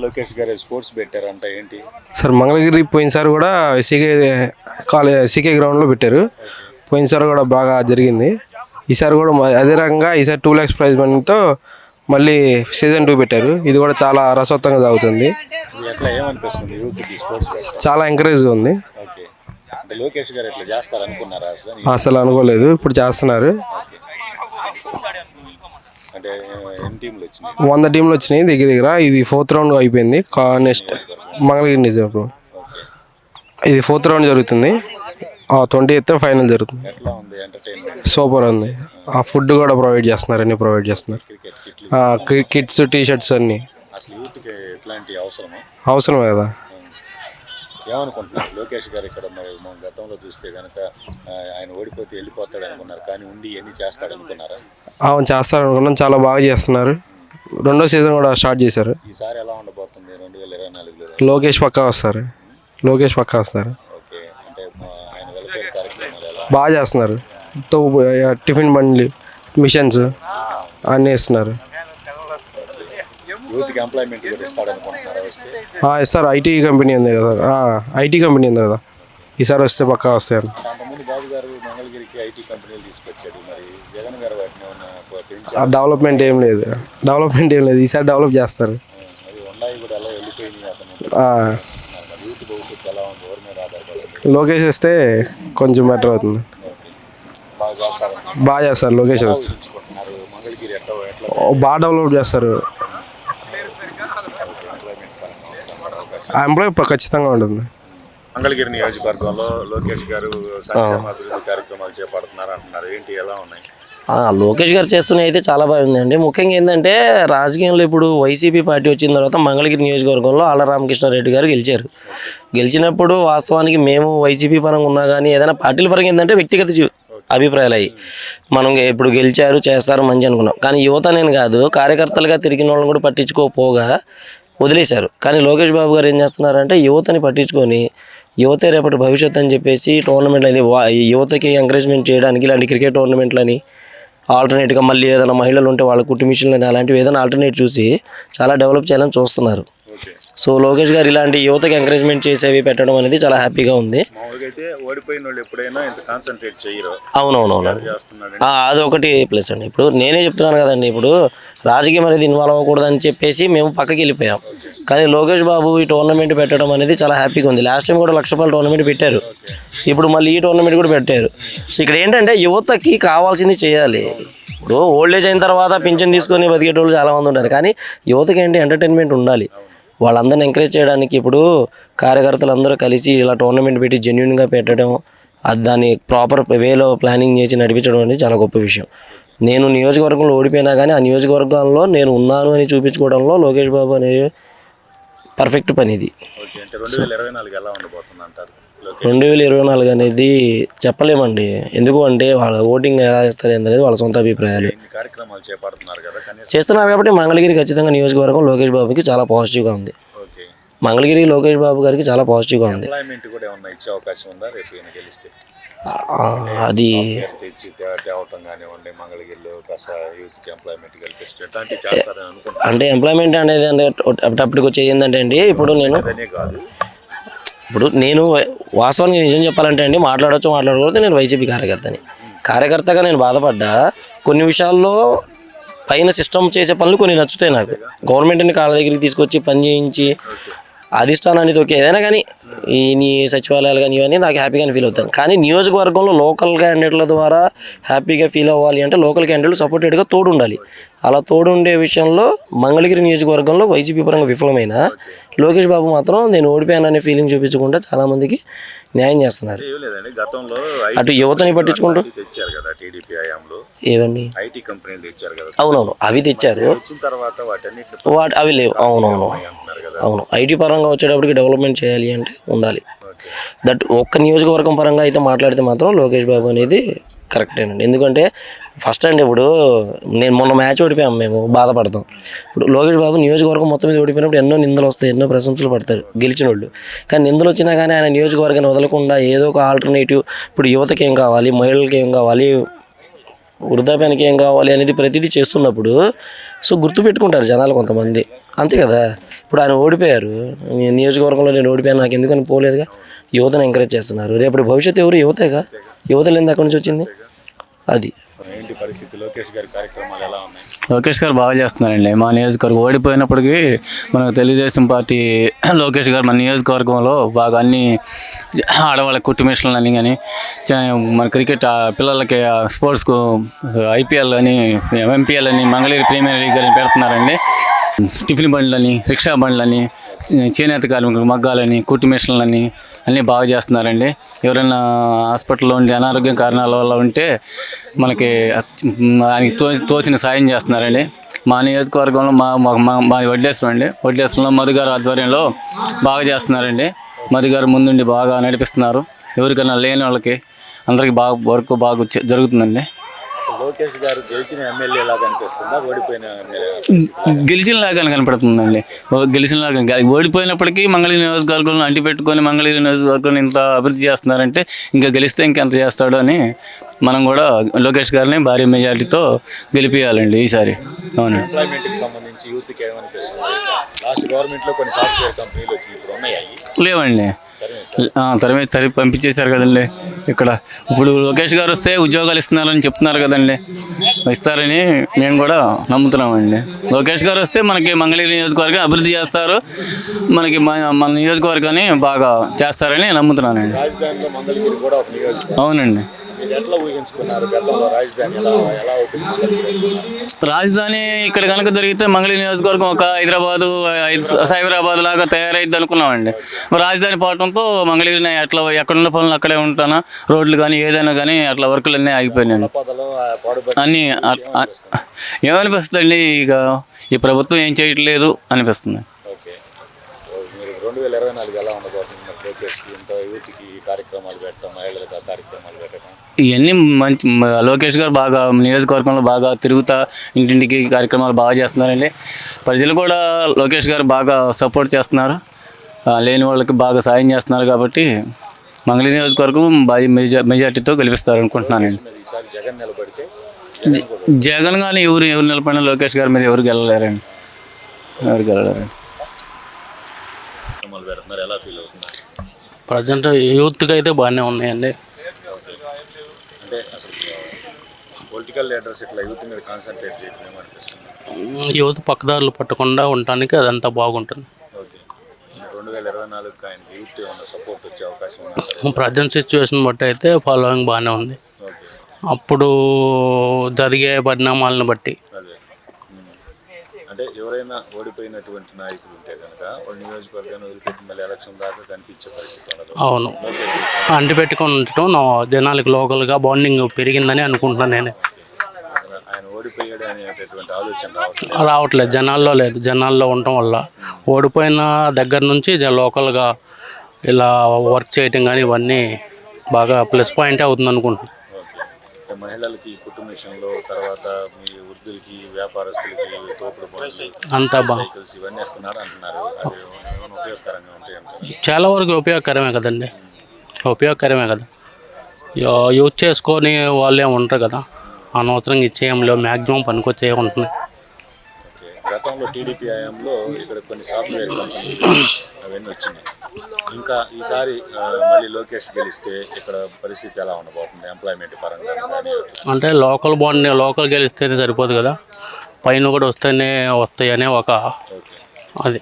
లోకేష్ గారు స్పోర్ట్స్ పెట్టారంట ఏంటి సార్ మంగళగిరి పోయినసారి కూడా సీకే గ్రౌండ్లో పెట్టారు. పోయినసారి కూడా బాగా జరిగింది. ఈసారి కూడా అదే రకంగా ఈసారి 2 lakhs ప్రైజ్ మనీతో మళ్ళీ సీజన్ 2 పెట్టారు. ఇది కూడా చాలా రసవత్తంగా సాగుతుంది. ఎట్లా ఏమనిపిస్తుంది యూత్కి స్పోర్ట్స్ చాలా ఎంకరేజ్గా ఉంది. ఓకే అంటే లోకేష్ గారు ఎట్లా చేస్తారు అనుకున్నారా అసలు అనుకోలేదు, ఇప్పుడు చేస్తున్నారు. అంటే ఎన్ని టీంలు వచ్చినాయి? 100 టీంలు వచ్చినాయి దగ్గర. ఇది 4th రౌండ్ అయిపోయింది. నెక్స్ట్ మంగళగిరి నిజాం ఇది 4th రౌండ్ జరుగుతుంది. 28th ఫైనల్ జరుగుతుంది. ఎట్లా ఉంది ఎంటర్టైన్మెంట్? సూపర్ ఉంది. ఆ ఫుడ్ కూడా ప్రొవైడ్ చేస్తున్నారు, అన్నీ ప్రొవైడ్ చేస్తున్నారు. కిట్స్ టీ-షర్ట్స్ అన్నీ. అసలు యూత్కి ఎట్లాంటి అవసరమే కదా. ఏమనుకుంటున్నారు లోకేష్ గారు ఇక్కడ? మరి మన గతంలో చూస్తే కనుక ఆయన ఓడిపోతే వెళ్ళిపోతాడు అనుకున్నారు, కానీ ఉండి ఎన్ని చేస్తాడు అనుకున్నారా? అవును, చేస్తారు అనుకున్నాం. చాలా బాగా చేస్తున్నారు. 2వ సీజన్ కూడా స్టార్ట్ చేశారు. ఈసారి ఎలా ఉండబోతుంది 2024లో? లోకేష్ పక్కా వస్తారు. ఓకే అంటే ఆయన వెల్ఫేర్ కార్యక్రమాలు ఎలా బాగా చేస్తున్నారు. టిఫిన్ బండ్లు, మిషన్స్ అన్నీ ఇస్తున్నారు. యూత్కి ఎంప్లాయ్మెంట్ కూడా ఇస్తాడు అనుకుంటున్నారా వస్తే? ఇస్తారు. ఐటీ కంపెనీ ఉంది కదా, ఈసారి వస్తే పక్కా వస్తాయి. అంతకుముందు బాబు గారు మంగళగిరికి ఐటీ కంపెనీలు తీసుకొచ్చాడు. మరి జగన్ గారు వాటిని ఏమన్నా డెవలప్మెంట్ ఏం లేదు. ఈసారి డెవలప్ చేస్తారు. అది ఉన్నాయి కూడా ఎలా వెళ్ళిపోయినాయి అతను. యూత్ భవిష్యత్తు ఎలా ఉంది? ఎవరి మీద ఆధారపడింది? లోకేష్ వస్తే కొంచెం బెటర్ అవుతుంది. బాగా చేస్తారు లోకేష్ వస్తే. మంగళగిరి ఎట్లా బాగా డెవలప్ చేస్తారు. ఎంప్లాయ్ ఖచ్చితంగా ఉంటుంది. మంగళగిరి నియోజకవర్గంలో లోకేష్ గారు సంక్షేమ అభివృద్ధి కార్యక్రమాలు చేపడుతున్నారు అంటున్నారు. ఏంటి ఎలా ఉన్నాయి? లోకేష్ గారు చేస్తున్నవి అయితే చాలా బాగుందండి. ముఖ్యంగా ఏంటంటే రాజకీయంలో ఇప్పుడు వైసీపీ పార్టీ వచ్చిన తర్వాత మంగళగిరి నియోజకవర్గంలో ఆళ్ల రామకృష్ణారెడ్డి గారు గెలిచినప్పుడు వాస్తవానికి మేము వైసీపీ పరంగా ఉన్నా కానీ ఏదైనా పార్టీల పరంగా ఏంటంటే వ్యక్తిగత అభిప్రాయాలు అయ్యి మనం ఇప్పుడు గెలిచారు చేస్తారు మంచి అనుకున్నాం. కానీ యువత నేను కాదు, కార్యకర్తలుగా తిరిగిన వాళ్ళని కూడా పట్టించుకోకపోగా వదిలేశారు. కానీ లోకేష్ బాబు గారు ఏం చేస్తున్నారంటే యువతని పట్టించుకొని యువతే రేపటి భవిష్యత్తు అని చెప్పేసి టోర్నమెంట్లని యువతకి ఎంకరేజ్మెంట్ చేయడానికి ఇలాంటి క్రికెట్ టోర్నమెంట్లని ఆల్టర్నేట్గా మళ్ళీ ఏదైనా మహిళలు ఉంటే వాళ్ళ కుట్టు మిషన్లని అలాంటివి ఏదైనా ఆల్టర్నేట్ చూసి చాలా డెవలప్ చేయాలని చూస్తున్నారు. సో లోకేష్ గారు ఇలాంటి యువతకి ఎంకరేజ్మెంట్ చేసేవి పెట్టడం అనేది చాలా హ్యాపీగా ఉంది. అవునవునవును, అది ఒకటి ప్లస్ అండి. ఇప్పుడు నేనే చెప్తున్నాను కదండి, ఇప్పుడు రాజకీయం అనేది ఇన్వాల్వ్ అవ్వకూడదని చెప్పేసి మేము పక్కకి వెళ్ళిపోయాం. కానీ లోకేష్ బాబు ఈ టోర్నమెంట్ పెట్టడం అనేది చాలా హ్యాపీగా ఉంది. లాస్ట్ టైం కూడా ₹1,00,000 టోర్నమెంట్ పెట్టారు. ఇప్పుడు మళ్ళీ ఈ టోర్నమెంట్ కూడా పెట్టారు. సో ఇక్కడ ఏంటంటే యువతకి కావాల్సింది చేయాలి. ఇప్పుడు ఓల్డ్ ఏజ్ అయిన తర్వాత పింఛన్ తీసుకొని బతికేటోళ్ళు చాలామంది ఉంటారు. కానీ యువతకి ఏంటి ఎంటర్టైన్మెంట్ ఉండాలి. వాళ్ళందరిని ఎంకరేజ్ చేయడానికి ఇప్పుడు కార్యకర్తలు అందరూ కలిసి ఇలా టోర్నమెంట్ పెట్టి జెన్యున్గా పెట్టడం, అది దాన్ని ప్రాపర్ వేలో ప్లానింగ్ చేసి నడిపించడం అనేది చాలా గొప్ప విషయం. నేను నియోజకవర్గంలో ఓడిపోయినా కానీ ఆ నియోజకవర్గంలో నేను ఉన్నాను అని చూపించుకోవడంలో లోకేష్ బాబు అనేది పర్ఫెక్ట్ పని. ఇది 2024 అనేది చెప్పలేమండి. ఎందుకు అంటే వాళ్ళ ఓటింగ్ ఎలా చేస్తారు అనేది వాళ్ళ సొంత అభిప్రాయాలు. చేస్తున్నారు కాబట్టి మంగళగిరి ఖచ్చితంగా నియోజకవర్గం లోకేష్ బాబుకి చాలా పాజిటివ్గా ఉంది. మంగళగిరి లోకేష్ బాబు గారికి చాలా పాజిటివ్గా ఉంది. అది అంటే ఎంప్లాయ్మెంట్ అనేది అంటే అప్పటికి వచ్చే ఏంటంటే అండి, ఇప్పుడు నేను వాస్తవానికి నిజం చెప్పాలంటే అండి, మాట్లాడకూడదు. నేను వైసీపీ కార్యకర్తగా నేను బాధపడ్డా. కొన్ని విషయాల్లో పైన సిస్టమ్ చేసే పనులు కొన్ని నచ్చుతాయి నాకు. గవర్నమెంట్ని కాళ్ళ దగ్గరికి తీసుకొచ్చి పని చేయించి అధిష్టానాన్ని తోకే ఏదైనా కానీ ఈ సచివాలయాలు కానీ ఇవన్నీ నాకు హ్యాపీగానే ఫీల్ అవుతాను. కానీ నియోజకవర్గంలో లోకల్ క్యాండిడేట్ల ద్వారా హ్యాపీగా ఫీల్ అవ్వాలి అంటే లోకల్ క్యాండిడేట్లు సపోర్టెడ్గా తోడు ఉండాలి. అలా తోడు ఉండే విషయంలో మంగళగిరి నియోజకవర్గంలో వైసీపీ పరంగా విఫలమైన లోకేష్ బాబు మాత్రం నేను ఓడిపోయాననే ఫీలింగ్ చూపించకుండా చాలామందికి న్యాయం చేస్తున్నారు. అటు యువతని పట్టించుకుంటూ ఏవండి అవునవును అవి తెచ్చారు, అవి లేవు. అవును ఐటీ పరంగా వచ్చేటప్పటికి డెవలప్మెంట్ చేయాలి అంటే ఉండాలి. దట్ ఒక్క నియోజకవర్గం పరంగా అయితే మాట్లాడితే మాత్రం లోకేష్ బాబు అనేది కరెక్టేనండి. ఎందుకంటే ఫస్ట్ అండి, ఇప్పుడు నేను మొన్న మ్యాచ్ ఓడిపోయాము, మేము బాధపడతాం. ఇప్పుడు లోకేష్ బాబు నియోజకవర్గం మొత్తం మీద ఓడిపోయినప్పుడు ఎన్నో నిందలు వస్తాయి, ఎన్నో ప్రశంసలు పడతారు గెలిచిన వాళ్ళు. కానీ నిందలు వచ్చినా కానీ ఆయన నియోజకవర్గాన్ని వదలకుండా ఏదో ఒక ఆల్టర్నేటివ్, ఇప్పుడు యువతకి ఏం కావాలి, మహిళలకి ఏం కావాలి, వృద్ధాప్యానికి ఏం కావాలి అనేది ప్రతిదీ చేస్తున్నప్పుడు సో గుర్తుపెట్టుకుంటారు జనాలు కొంతమంది, అంతే కదా. ఇప్పుడు ఆయన ఓడిపోయారు, నియోజకవర్గంలో నేను ఓడిపోయాను నాకు ఎందుకని పోలేదుగా. యువతను ఎంకరేజ్ చేస్తున్నారు. రేపటి భవిష్యత్తు ఎవరు? యువతేగా. యువత లేని అక్కడి నుంచి వచ్చింది అది. ఏంటి పరిస్థితి? లోకేష్ గారి కార్యక్రమాలు ఎలా ఉన్నాయి? లోకేష్ గారు బాగా చేస్తున్నారండి. మా నియోజకవర్గం ఓడిపోయినప్పటికీ మనకు తెలుగుదేశం పార్టీ లోకేష్ గారు మన నియోజకవర్గంలో బాగా అన్ని ఆడవాళ్ళ కుటుంబేషన్లు అన్నీ కానీ మన క్రికెట్ పిల్లలకి స్పోర్ట్స్కు ఐపీఎల్ అని ఎంపీఎల్ అని మంగళగిరి ప్రీమియర్ లీగ్ అని పెడుతున్నారండి. టిఫిన్ బండ్లని, రిక్షా బండ్లని, చేనేత కార్మికులు మగ్గాలని, కుటుంబేషన్లని అన్నీ బాగా చేస్తున్నారండి. ఎవరైనా హాస్పిటల్లో ఉండి అనారోగ్య కారణాల వల్ల ఉంటే మనకి ఆయనకి తోచిన సాయం చేస్తున్నారండి. మా నియోజకవర్గంలో మా వడ్డేశ్వరంలో మధు గారు ఆధ్వర్యంలో బాగా చేస్తున్నారండి. మధు గారు ముందుండి బాగా నడిపిస్తున్నారు. ఎవరికైనా లేని వాళ్ళకి అందరికీ బాగా వర్క్ బాగా జరుగుతుందండి. అసలు లోకేష్ గారు గెలిచిన ఎమ్మెల్యే ఎలా కనిపిస్తుందా, ఓడిపోయిన గెలిచినలాగా కనపడుతుందండి. గెలిచినలాగా ఓడిపోయినప్పటికీ మంగళగిరి నియోజకవర్గంలో అంటిపెట్టుకొని మంగళగిరి నియోజకవర్గంలో ఇంత అభివృద్ధి చేస్తున్నారంటే ఇంకా గెలిస్తే ఇంకెంత చేస్తాడు అని మనం కూడా లోకేష్ గారిని భారీ మెజారిటీతో గెలిపియాలండి ఈసారి. అవును. ఎంప్లాయ్మెంట్కి సంబంధించి యూత్కి ఏమనిపిస్తుంది? లాస్ట్ గవర్నమెంట్లో కొన్ని సాఫ్ట్వేర్ కంపెనీలు వచ్చి ఇప్పుడు ఉన్నాయా? లేవండి, తరిమి పంపించేశారు కదండి. ఇక్కడ ఇప్పుడు లోకేష్ గారు వస్తే ఉద్యోగాలు ఇస్తున్నారని చెప్తున్నారు కదండి, ఇస్తారని మేము కూడా నమ్ముతున్నామండి. లోకేష్ గారు వస్తే మనకి మంగళగిరి నియోజకవర్గం అభివృద్ధి చేస్తారు, మనకి మన నియోజకవర్గాన్ని బాగా చేస్తారని నమ్ముతున్నానండి. రాజధానిలో మంగళగిరి కూడా ఒక నియోజకవర్గం. అవునండి. మీరు ఎట్లా ఊహించుకున్నారు గతంలో రాజధాని ఎలా అవుతుంది? రాజధాని ఇక్కడ కనుక జరిగితే మంగళగిరి నియోజకవర్గం ఒక హైదరాబాదు సైబరాబాద్ లాగా తయారైద్ది అనుకున్నామండి. రాజధాని పోవడంతో మంగళగిరి ఎట్లా ఎక్కడున్న పనులు అక్కడే ఉంటానా, రోడ్లు కానీ ఏదైనా కానీ అట్లా వర్కులు అన్నీ ఆగిపోయినాయండి. అన్నీ ఏమనిపిస్తుందండి, ఇక ఈ ప్రభుత్వం ఏం చేయట్లేదు అనిపిస్తుంది. ఓకే, మీరు 2024 ఎలా ఉండబోతుంది? లోకేష్కి ఇంత యూత్కి కార్యక్రమాలు పెట్టడం, మహిళలకు కార్యక్రమాలు పెట్టడం, ఇవన్నీ మంచి. లోకేష్ గారు బాగా నియోజకవర్గంలో బాగా తిరుగుతా ఇంటింటికి కార్యక్రమాలు బాగా చేస్తున్నారండి. ప్రజలు కూడా లోకేష్ గారు బాగా సపోర్ట్ చేస్తున్నారు, లేని వాళ్ళకి బాగా సాయం చేస్తున్నారు. కాబట్టి మంగళగిరి నియోజకవర్గం బాగా మెజార్టీతో గెలిపిస్తారు అనుకుంటున్నానండి. ఈసారి జగన్ నిలబడితే జగన్ కానీ ఎవరు నిలబడినా లోకేష్ గారి మీద ఎవరు గెలలేరండి. పెడుతున్నారు, ఎలా ఫీల్ అవుతున్నారు? ప్రజెంట్ యూత్కి అయితే బాగానే ఉన్నాయండి. అంటే అసలు పొలిటికల్ లీడర్స్ ఇట్లా యూత్ మీద కాన్సన్ట్రేట్ చేయడం ఏమనిపిస్తుంది? యూత్ పక్కదారులు పట్టకుండా ఉండటానికి అదంతా బాగుంటుంది. ఓకే, 2024 ఆయనకి యూత్ ఏమన్నా సపోర్ట్ వచ్చే అవకాశం ఉంది? ప్రజెంట్ సిచ్యువేషన్ బట్టి అయితే ఫాలోయింగ్ బాగానే ఉంది. ఓకే, అప్పుడు జరిగే పరిణామాలను బట్టి. అదే అంటే ఎవరైనా ఓడిపోయినటువంటి నాయకులు ఉంటే కనుక వాళ్ళ నియోజకవర్గాన్ని వదిలిపెట్టి మళ్ళీ ఎలక్షన్ దాకా కనిపించే పరిస్థితి ఉండదు. అవును, అంటిపెట్టుకొని ఉండటం జనాలకి లోకల్గా బాండింగ్ పెరిగిందని అనుకుంటున్నాను నేను. ఆయన ఓడిపోయాడు అనేటటువంటి ఆలోచన రావట్లేదు, జనాల్లో లేదు. జనాల్లో ఉండటం వల్ల ఓడిపోయిన దగ్గర నుంచి లోకల్గా ఇలా వర్క్ చేయటం కానీ ఇవన్నీ బాగా ప్లస్ పాయింట్ అవుతుంది అనుకుంటున్నాను. ఓకే, మహిళలకి కుటుంబ విషయంలో, తర్వాత మీ వృద్ధులకి, వ్యాపారస్తులకి తోపుడు అంతా సైకిల్స్ ఇవన్నీ ఇస్తున్నారు అంటున్నారు. అది ఏమైనా ఉపయోగకరంగా ఉంటాయి? చాలా వరకు ఉపయోగకరమే కదండి, ఉపయోగకరమే కదా. యూజ్ చేసుకొని వాళ్ళే ఉంటారు కదా, అనవసరంగా ఇచ్చేయంలో మ్యాక్సిమం పనికొచ్చే ఉంటున్నాయి. ఓకే, గతంలో టీడీపీ హయాంలో ఇక్కడ కొన్ని సాఫ్ట్వేర్ కంపెనీలు అవన్నీ వచ్చినాయి. ఇంకా ఈసారి మళ్ళీ లోకేష్ గెలిస్తే ఇక్కడ పరిస్థితి ఎలా ఉండబోతుంది ఎంప్లాయ్మెంట్ పరంగా? అంటే లోకల్ గెలిస్తేనే సరిపోదు కదా, పైన కూడా వస్తేనే వస్తాయనే ఒక అది.